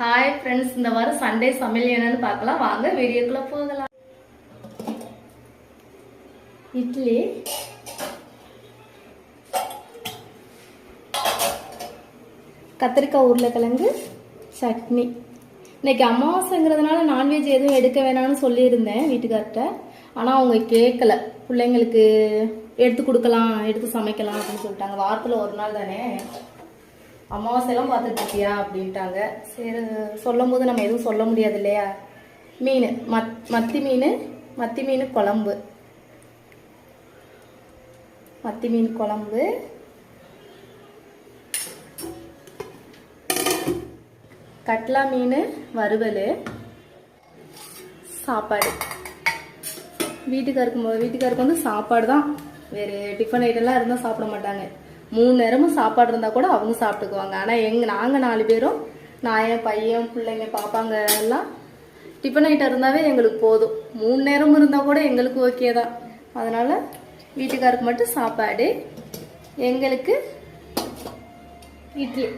Hi friends, இந்த வாரம் Sunday சமையல் என்னன்னு பார்க்கலாம். வாங்க வீடியோக்குள்ள போகலாம். இட்லி, கத்திரிக்காய் உருளைக்கிழங்கு சட்னி. இன்னைக்கு அமாவாசைங்கிறதுனால நான்வெஜ் எதுவும் எடுக்க வேணாம்னு சொல்லியிருந்தேன் வீட்டுக்கார்ட்ட. ஆனால் அவங்க கேட்கல. பிள்ளைங்களுக்கு எடுத்து கொடுக்கலாம், எடுத்து சமைக்கலாம் அப்படின்னு சொல்லிட்டாங்க. வாரத்தில் ஒரு நாள் தானே, அமாவாசையெல்லாம் பார்த்துட்டு இருக்கியா அப்படின்ட்டாங்க. சரி, சொல்லும் போது நம்ம எதுவும் சொல்ல முடியாது இல்லையா. மீன், மத்தி மீன் குழம்பு, மத்தி மீன் குழம்பு, கட்லா மீன் வறுவல், சாப்பாடு. வீட்டுக்காருக்கு வந்து சாப்பாடு தான், வேறு டிஃபன் ஐட்டம்லாம் இருந்தால் சாப்பிட மாட்டாங்க. 3 நேரமும் சாப்பாடு இருந்தால் கூட அவங்க சாப்பிட்டுக்குவாங்க. ஆனால் நாங்கள் 4 பேரும், நான் என் பையன் பிள்ளைங்க பாப்பாங்க எல்லாம் டிஃபன் ஐட்டம் இருந்தாவே எங்களுக்கு போதும். 3 நேரம் இருந்தால் கூட எங்களுக்கு ஓகே தான். அதனால் வீட்டுக்காருக்கு மட்டும் சாப்பாடு, எங்களுக்கு இட்லி.